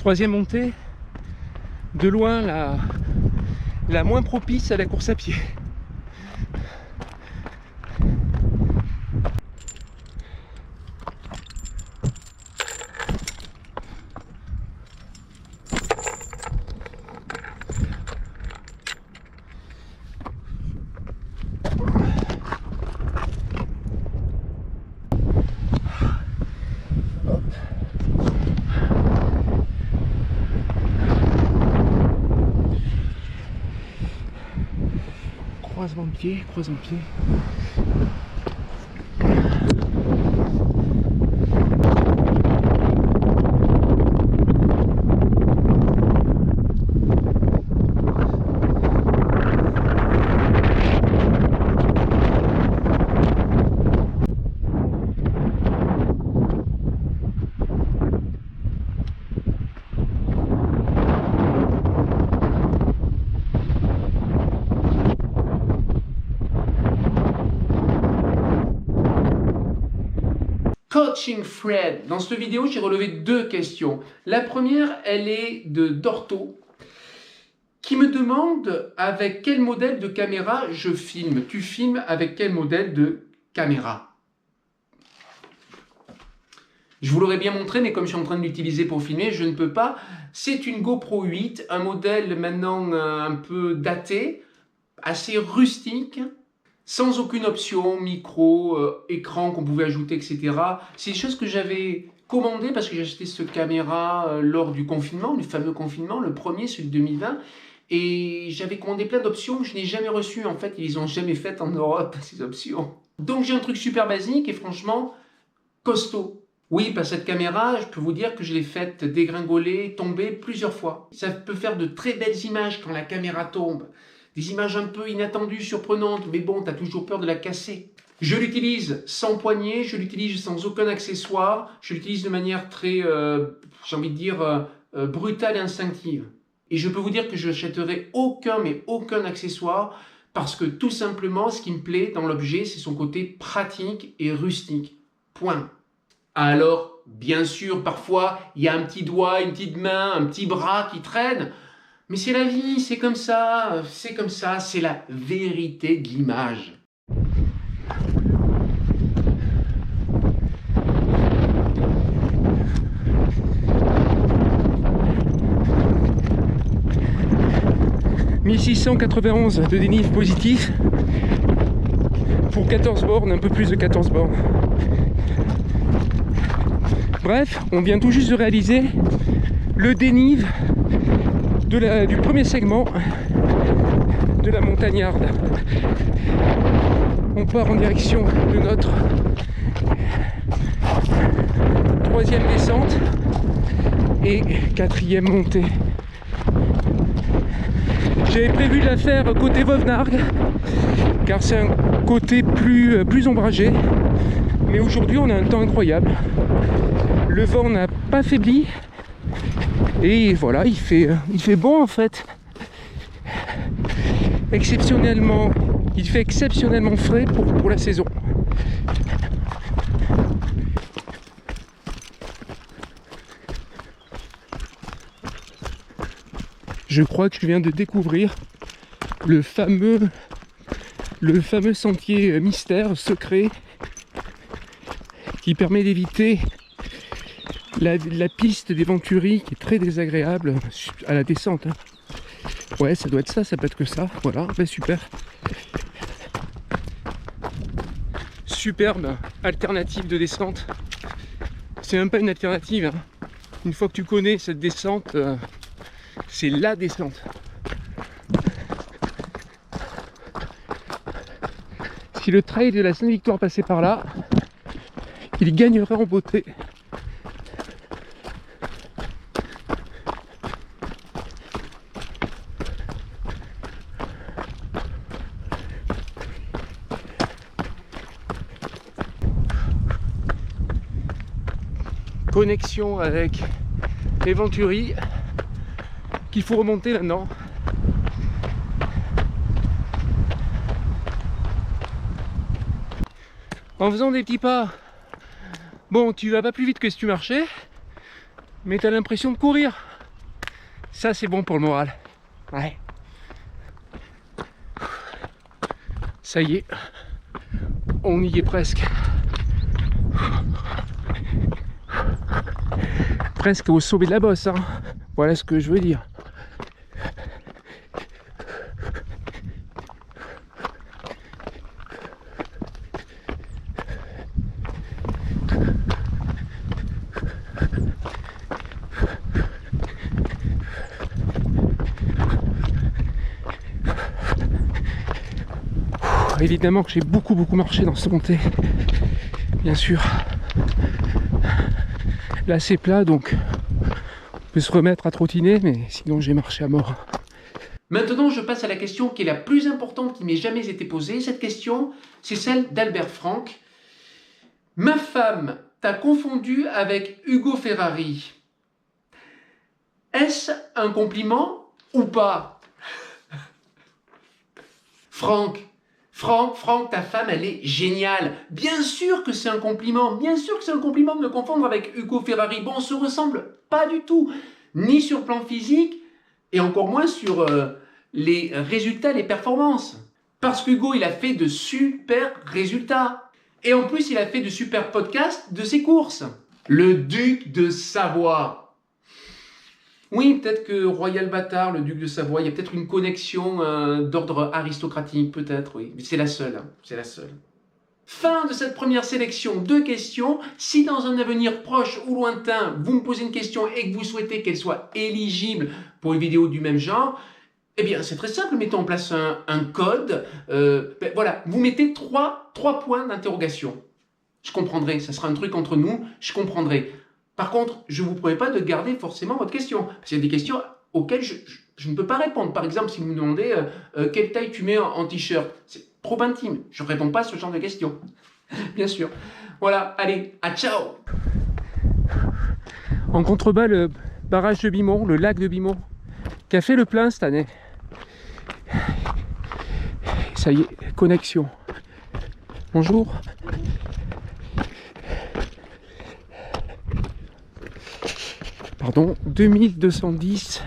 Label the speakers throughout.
Speaker 1: Troisième montée, de loin la moins propice à la course à pied. Croisement de pied, croisement de pied. Coaching Fred. Dans cette vidéo, j'ai relevé deux questions. La première, elle est de Dorto, qui me demande avec quel modèle de caméra je filme. Tu filmes avec quel modèle de caméra? Je vous l'aurais bien montré, mais comme je suis en train de l'utiliser pour filmer, je ne peux pas. C'est une GoPro 8, un modèle maintenant un peu daté, assez rustique, sans aucune option, micro, écran qu'on pouvait ajouter, etc. C'est des choses que j'avais commandées parce que j'ai acheté cette caméra lors du confinement, le fameux confinement, le premier, celui de 2020. Et j'avais commandé plein d'options que je n'ai jamais reçues. En fait, ils n'ont jamais faites en Europe, ces options. Donc j'ai un truc super basique et franchement costaud. Oui, par cette caméra, je peux vous dire que je l'ai faite dégringoler, tomber plusieurs fois. Ça peut faire de très belles images quand la caméra tombe. Des images un peu inattendues, surprenantes, mais bon, tu as toujours peur de la casser. Je l'utilise sans poignée, je l'utilise sans aucun accessoire, je l'utilise de manière très, j'ai envie de dire, brutale et instinctive. Et je peux vous dire que je n'achèterai aucun accessoire parce que tout simplement, ce qui me plaît dans l'objet, c'est son côté pratique et rustique. Point. Alors, bien sûr, parfois, il y a un petit doigt, une petite main, un petit bras qui traîne. Mais c'est la vie, c'est comme ça, c'est la vérité de l'image. « 1691 de dénive positif pour 14 bornes, un peu plus de 14 bornes. Bref, on vient tout juste de réaliser le dénive du premier segment de la montagnarde. On part en direction de notre troisième descente et quatrième montée. J'avais prévu de la faire côté Vauvenargues car c'est un côté plus ombragé, mais aujourd'hui on a un temps incroyable. Le vent n'a pas faibli. Et voilà, il fait bon en fait. Exceptionnellement, il fait exceptionnellement frais pour la saison. Je crois que je viens de découvrir le fameux sentier mystère secret qui permet d'éviter la piste des Venturis qui est très désagréable à la descente. Ouais, ça doit être ça, ça peut être que ça. Voilà, ben super. Superbe alternative de descente. C'est même pas une alternative, hein. Une fois que tu connais cette descente, c'est la descente. Si le trail de la Sainte-Victoire passait par là, il gagnerait en beauté. Connexion avec les Venturis qu'il faut remonter maintenant. En faisant des petits pas, bon, tu vas pas plus vite que si tu marchais, mais tu as l'impression de courir. Ça, c'est bon pour le moral. Ouais. Ça y est, on y est presque. Presque au sommet de la bosse, hein. Voilà ce que je veux dire. Évidemment que j'ai beaucoup marché dans cette montée, bien sûr. Là c'est plat, donc on peut se remettre à trottiner, mais sinon j'ai marché à mort. Maintenant je passe à la question qui est la plus importante qui m'ait jamais été posée. Cette question, c'est celle d'Albert Franck. Ma femme t'a confondu avec Ugo Ferrari. Est-ce un compliment ou pas? Franck, ta femme, elle est géniale. Bien sûr que c'est un compliment. Bien sûr que c'est un compliment de me confondre avec Ugo Ferrari. Bon, on se ressemble pas du tout. Ni sur le plan physique, et encore moins sur les résultats, les performances. Parce qu'Hugo, il a fait de super résultats. Et en plus, il a fait de super podcasts de ses courses. Le duc de Savoie. Oui, peut-être que Royal Bâtard, le duc de Savoie, il y a peut-être une connexion d'ordre aristocratique, peut-être, oui. Mais c'est la seule, hein, c'est la seule. Fin de cette première sélection de questions. Si dans un avenir proche ou lointain, vous me posez une question et que vous souhaitez qu'elle soit éligible pour une vidéo du même genre, eh bien, c'est très simple, mettons en place un code. Voilà, vous mettez trois points d'interrogation. Je comprendrai, ça sera un truc entre nous, je comprendrai. Par contre, je ne vous promets pas de garder forcément votre question. Parce qu'il y a des questions auxquelles je ne peux pas répondre. Par exemple, si vous me demandez quelle taille tu mets en t-shirt, c'est trop intime. Je ne réponds pas à ce genre de questions. Bien sûr. Voilà, allez, à ciao. En contrebas, le barrage de Bimont, le lac de Bimont, qui a fait le plein cette année. Ça y est, connexion. Bonjour. Pardon, 2210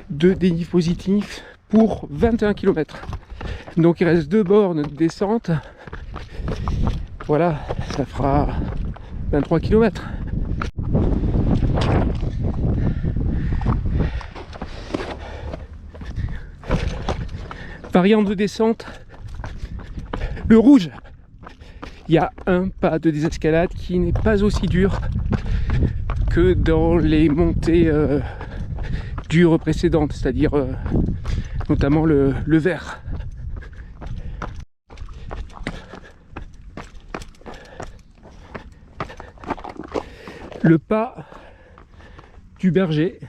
Speaker 1: de dénivelé positif pour 21 km. Donc il reste 2 bornes de descente. Voilà, ça fera 23 km. Variante de descente, le rouge. Il y a un pas de désescalade qui n'est pas aussi dur que dans les montées dures précédentes, c'est-à-dire notamment le vert. Le pas du berger.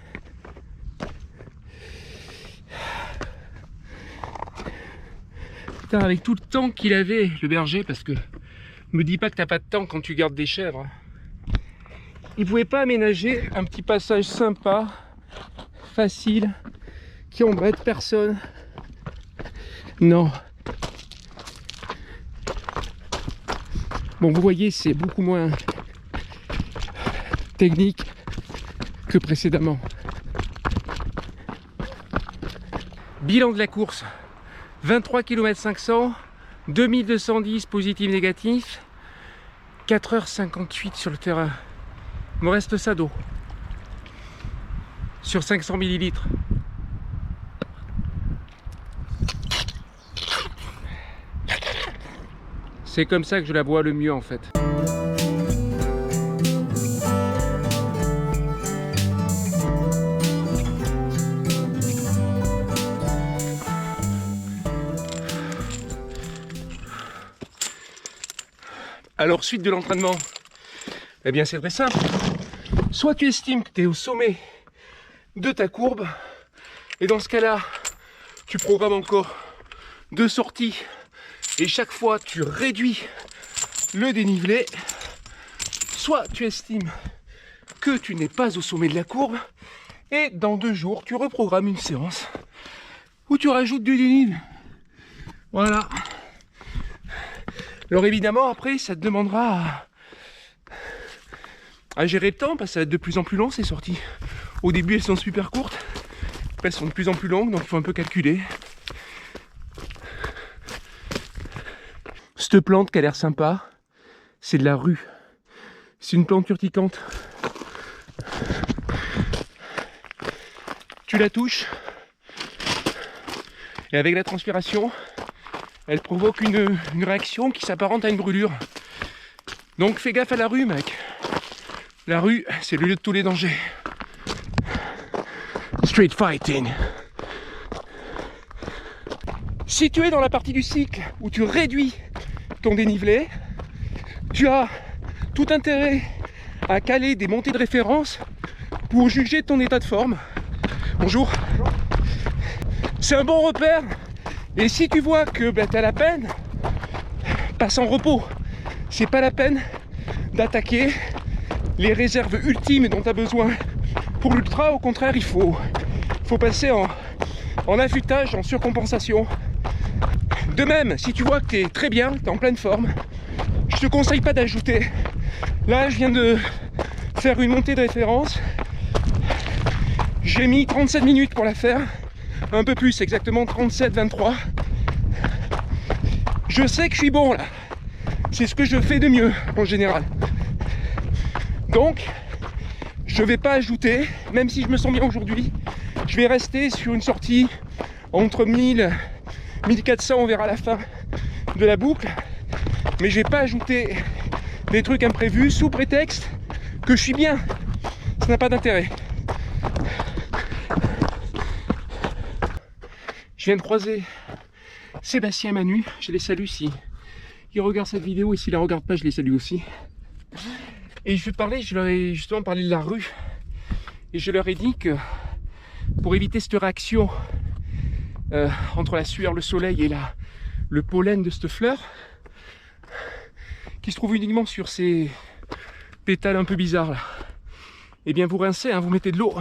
Speaker 1: Putain, avec tout le temps qu'il avait, le berger, parce que me dis pas que t'as pas de temps quand tu gardes des chèvres. Il pouvait pas aménager un petit passage sympa, facile, qui embête personne. Non. Bon, vous voyez, c'est beaucoup moins technique que précédemment. Bilan de la course, 23 km 500, 2210 positif négatif, 4h58 sur le terrain. Il me reste ça d'eau sur 500 ml. C'est comme ça que je la bois le mieux en fait. Alors suite de l'entraînement, eh bien c'est très simple. Soit tu estimes que tu es au sommet de ta courbe, et dans ce cas-là, tu programmes encore 2 sorties, et chaque fois tu réduis le dénivelé. Soit tu estimes que tu n'es pas au sommet de la courbe, et dans 2 jours, tu reprogrammes une séance où tu rajoutes du dénivelé. Voilà. Alors évidemment, après, ça te demandera à gérer le temps, parce que ça va être de plus en plus long ces sorties.
Speaker 2: Au début, elles sont super courtes. Après, elles sont de plus en plus longues, donc il faut un peu calculer. Cette plante qui a l'air sympa, c'est de la rue. C'est une plante urticante. Tu la touches, et avec la transpiration, elle provoque une réaction qui s'apparente à une brûlure. Donc fais gaffe à la rue, mec. La rue, c'est le lieu de tous les dangers. Street fighting. Si tu es dans la partie du cycle où tu réduis ton dénivelé, tu as tout intérêt à caler des montées de référence pour juger ton état de forme. Bonjour. C'est un bon repère. Et si tu vois que tu as la peine, passe en repos. C'est pas la peine d'attaquer les réserves ultimes dont tu as besoin. Pour l'ultra, au contraire, il faut passer en affûtage, en surcompensation. De même, si tu vois que tu es très bien, tu es en pleine forme, je te conseille pas d'ajouter. Là, je viens de faire une montée de référence. J'ai mis 37 minutes pour la faire. Un peu plus, exactement 37-23. Je sais que je suis bon là. C'est ce que je fais de mieux en général. Donc, je vais pas ajouter, même si je me sens bien aujourd'hui. Je vais rester sur une sortie entre 1000 1400, on verra à la fin de la boucle. Mais je vais pas ajouter des trucs imprévus sous prétexte que je suis bien. Ça n'a pas d'intérêt. Je viens de croiser Sébastien et Manu. Je les salue si ils regardent cette vidéo, et s'ils la regardent pas, je les salue aussi. Et je leur ai justement parlé de la rue. Et je leur ai dit que pour éviter cette réaction entre la sueur, le soleil et le pollen de cette fleur, qui se trouve uniquement sur ces pétales un peu bizarres là, et bien vous rincez, hein, vous mettez de l'eau.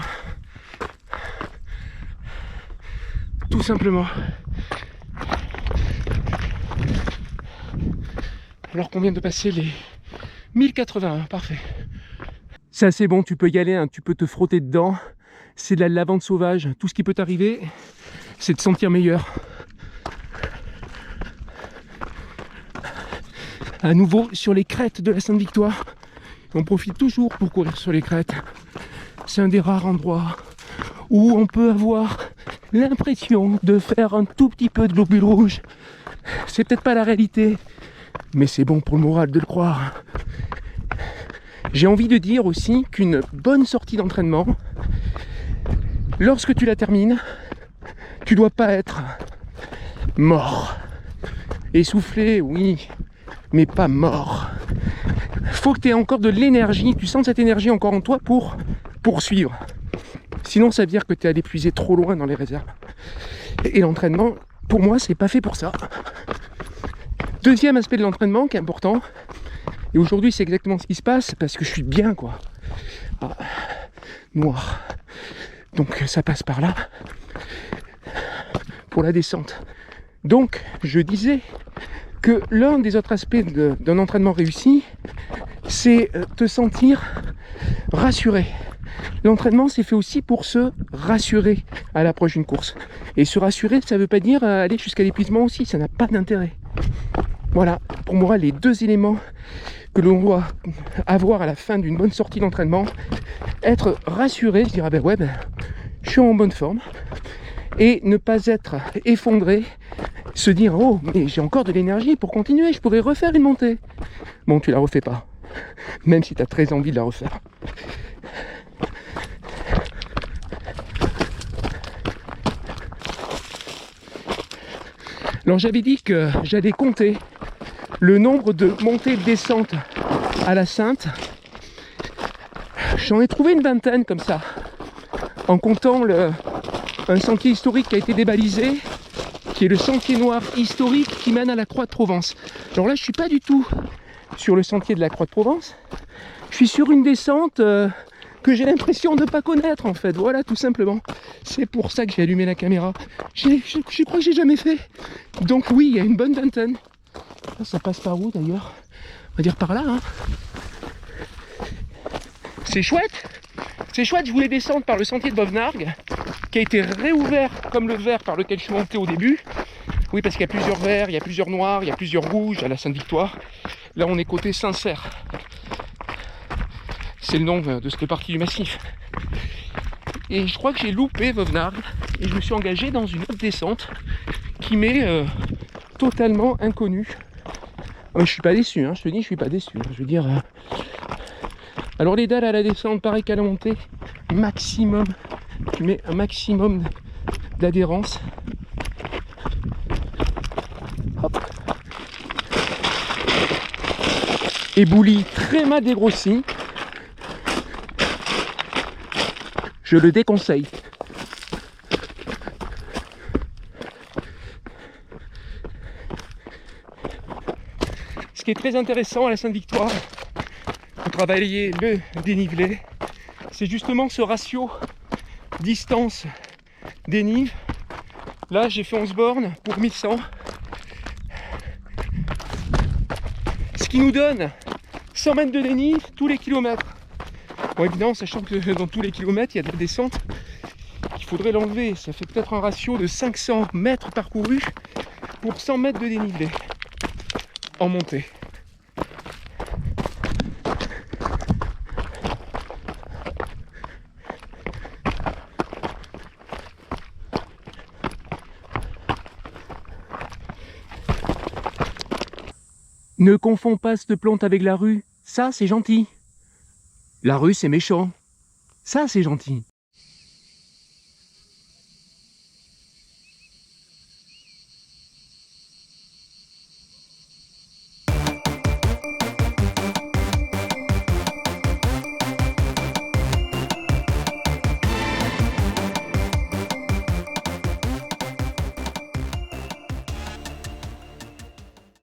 Speaker 2: Tout simplement. Alors qu'on vient de passer les 1081, parfait. C'est assez bon, tu peux y aller, hein, tu peux te frotter dedans. C'est de la lavande sauvage. Tout ce qui peut t'arriver, c'est de sentir meilleur. À nouveau sur les crêtes de la Sainte-Victoire. On profite toujours pour courir sur les crêtes. C'est un des rares endroits où on peut avoir l'impression de faire un tout petit peu de globules rouges. C'est peut-être pas la réalité, mais c'est bon pour le moral de le croire. J'ai envie de dire aussi qu'une bonne sortie d'entraînement, lorsque tu la termines, tu dois pas être mort. Essoufflé, oui, mais pas mort. Faut que tu aies encore de l'énergie, tu sens cette énergie encore en toi pour poursuivre. Sinon, ça veut dire que tu es allé puiser trop loin dans les réserves. Et l'entraînement, pour moi, c'est pas fait pour ça. Deuxième aspect de l'entraînement qui est important, et aujourd'hui c'est exactement ce qui se passe, parce que je suis bien, quoi. Ah, noir. Donc ça passe par là, pour la descente. Donc, je disais que l'un des autres aspects d'un entraînement réussi, c'est te sentir rassuré. L'entraînement, c'est fait aussi pour se rassurer à l'approche d'une course. Et se rassurer, ça ne veut pas dire aller jusqu'à l'épuisement aussi, ça n'a pas d'intérêt. Voilà, pour moi, les deux éléments que l'on doit avoir à la fin d'une bonne sortie d'entraînement. Être rassuré, se dire, ah ben ouais, je suis en bonne forme. Et ne pas être effondré, se dire, oh, mais j'ai encore de l'énergie pour continuer, je pourrais refaire une montée. Bon, tu la refais pas, même si tu as très envie de la refaire. Alors j'avais dit que j'allais compter le nombre de montées et de descentes à la Sainte. J'en ai trouvé une vingtaine comme ça, en comptant un sentier historique qui a été débalisé, qui est le sentier noir historique qui mène à la Croix de Provence. Alors là, je suis pas du tout sur le sentier de la Croix de Provence, je suis sur une descente que j'ai l'impression de ne pas connaître en fait, voilà, tout simplement. C'est pour ça que j'ai allumé la caméra. Je crois que j'ai jamais fait. Donc oui, il y a une bonne vingtaine. Ça passe par où d'ailleurs? On va dire par là, hein. C'est chouette. C'est chouette, je voulais descendre par le sentier de Bovenargues, qui a été réouvert comme le vert par lequel je suis monté au début. Oui, parce qu'il y a plusieurs verts, il y a plusieurs noirs, il y a plusieurs rouges à la Sainte-Victoire. Là, on est côté Saint-Cerf. C'est le nom de cette partie du massif. Et je crois que j'ai loupé Bovenargues et je me suis engagé dans une autre descente qui m'est totalement inconnue. Je suis pas déçu, hein, je te dis, je suis pas déçu. Je veux dire... Alors les dalles à la descente, pareil qu'à la montée, maximum, tu mets un maximum d'adhérence. Hop. Éboulis très mal dégrossi. Je le déconseille. Ce qui est très intéressant à la Sainte-Victoire, pour travailler le dénivelé, c'est justement ce ratio distance-dénive. Là, j'ai fait 11 bornes pour 1100. Ce qui nous donne 100 mètres de dénive tous les kilomètres. Bon, évidemment, sachant que dans tous les kilomètres, il y a de la descente, il faudrait l'enlever. Ça fait peut-être un ratio de 500 mètres parcourus pour 100 mètres de dénivelé en montée. Ne confonds pas cette plante avec la rue. Ça, c'est gentil. La rue, c'est méchant. Ça, c'est gentil.